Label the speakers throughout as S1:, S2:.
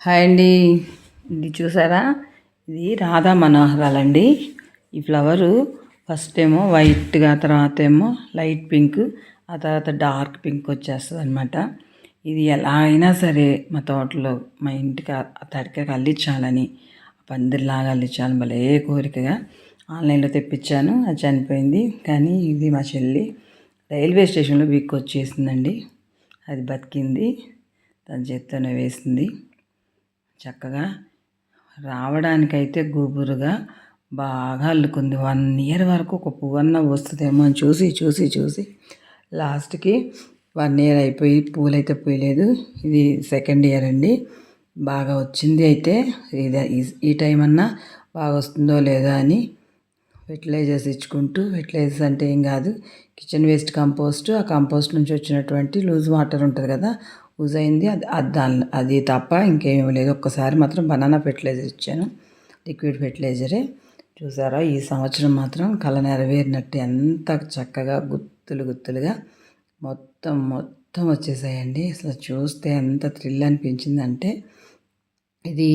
S1: Hi అండి. ఇది చూసారా, ఇది రాధా మనోహరాలండి. ఈ ఫ్లవరు ఫస్ట్ ఏమో వైట్గా, తర్వాత ఏమో లైట్ పింక్, ఆ తర్వాత డార్క్ పింక్ వచ్చేస్తుంది అనమాట. ఇది ఎలా అయినా సరే మా తోటలో మా ఇంటికి తడికకి అల్లించాలని, పందిరిలాగా అల్లించాలని భలే కోరికగా ఆన్లైన్లో తెప్పించాను. అది చనిపోయింది. కానీ ఇది మా చెల్లి రైల్వే స్టేషన్లో వీక్ వచ్చేసిందండి. అది బతికింది, తన చేత్తోనే వేసింది. చక్కగా రావడానికైతే గుబురుగా బాగా అల్లుకుంది. 1 ఇయర్ వరకు ఒక పువ్వన్న వస్తుందేమో అని చూసి చూసి చూసి లాస్ట్కి 1 ఇయర్ అయిపోయి పూలైతే పూయలేదు. ఇది సెకండ్ ఇయర్ అండి. బాగా వచ్చింది. అయితే ఈ టైం అన్నా బాగా వస్తుందో లేదో అని ఫెర్టిలైజర్స్ ఇచ్చుకుంటూ, ఫెర్టిలైజర్స్ అంటే ఏం కాదు, కిచెన్ వేస్ట్ కంపోస్ట్, ఆ కంపోస్ట్ నుంచి వచ్చినటువంటి లూజ్ వాటర్ ఉంటుంది కదా, యూజ్ అయింది. అది తప్ప ఇంకేమీ లేదు. ఒక్కసారి మాత్రం బనానా ఫెర్టిలైజర్ ఇచ్చాను, లిక్విడ్ ఫెర్టిలైజరే. చూసారా, ఈ సంవత్సరం మాత్రం కళ నెరవేరినట్టు ఎంత చక్కగా గుత్తులు గుత్తులుగా మొత్తం వచ్చేసాయండి. అసలు చూస్తే ఎంత థ్రిల్ అనిపించిందంటే, ఇది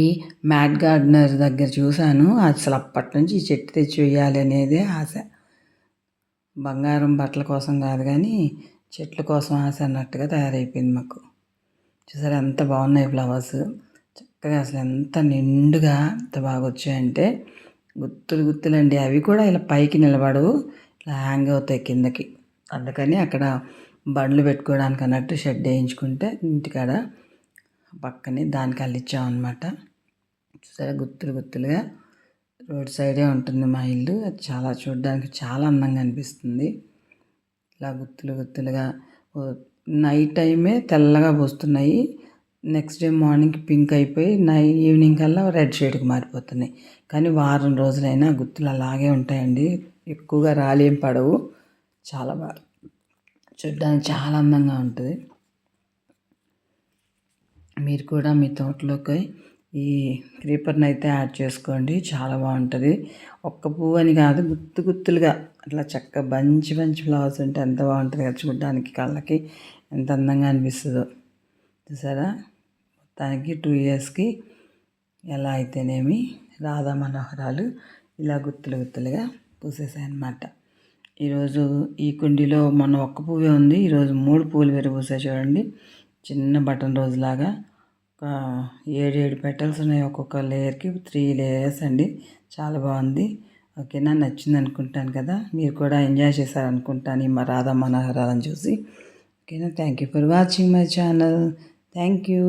S1: మ్యాట్ గార్డెనర్ దగ్గర చూశాను. అసలు అప్పటి నుంచి ఈ చెట్టు తెచ్చి వేయాలి అనేదే ఆశ. బంగారం బట్టల కోసం కాదు కానీ చెట్ల కోసం ఆశ అన్నట్టుగా తయారైపోయింది మాకు. చూసారా ఎంత బాగున్నాయి ఫ్లవర్స్. చక్కగా అసలు ఎంత నిండుగా ఎంత బాగా వచ్చాయంటే గుత్తులు గుత్తులండి. అవి కూడా ఇలా పైకి నిలబడవు, ఇలా హ్యాంగ్ అవుతాయి కిందకి. అందుకని అక్కడ బండ్లు పెట్టుకోవడానికి అన్నట్టు షెడ్ వేయించుకుంటే ఇంటికాడ పక్కనే దానికి అల్లిచ్చామన్నమాట. చూసారా గుత్తులు గుత్తులుగా. రోడ్ సైడే ఉంటుంది మా ఇల్లు. అది చాలా చూడడానికి చాలా అందంగా అనిపిస్తుంది. ఇలా గుత్తులు గుత్తులుగా నైట్ టైమే తెల్లగా పోస్తున్నాయి. నెక్స్ట్ డే మార్నింగ్కి పింక్ అయిపోయి ఈవినింగ్ కల్లా రెడ్ షేడ్కి మారిపోతున్నాయి. కానీ వారం రోజులైనా గుత్తులు అలాగే ఉంటాయండి. ఎక్కువగా రాలేం పడవు. చాలా బాగా చూడడానికి చాలా అందంగా ఉంటుంది. మీరు కూడా మీ తోటలోకి ఈ క్రీపర్ని అయితే యాడ్ చేసుకోండి, చాలా బాగుంటుంది. ఒక్క పువ్వు అని కాదు, గుత్తు గుత్తులుగా అట్లా చక్కగా బంచి ఫ్లవర్స్ ఉంటే ఎంత బాగుంటుంది కదా చూడడానికి, కళ్ళకి ఎంత అందంగా అనిపిస్తుందో. చూసారా, మొత్తానికి 2 ఇయర్స్కి ఎలా అయితేనేమి రాధా మనోహరాలు ఇలా గుత్తులు గుత్తులుగా పూసేసాయి అన్నమాట. ఈరోజు ఈ కుండీలో మొన్న ఒక్క పువ్వే ఉంది, ఈరోజు 3 పువ్వులు విరబూసాయి చూడండి. చిన్న బటన్ రోజులాగా ఒక 7 పెటల్స్ ఉన్నాయి. ఒక్కొక్క లేయర్కి 3 లేయర్స్ అండి. చాలా బాగుంది. ఓకేనా, నచ్చింది అనుకుంటాను కదా. మీరు కూడా ఎంజాయ్ చేశారనుకుంటాను ఈ రాధా మనోహరాలను చూసి. ఓకేనా, thank you for watching my channel. Thank you.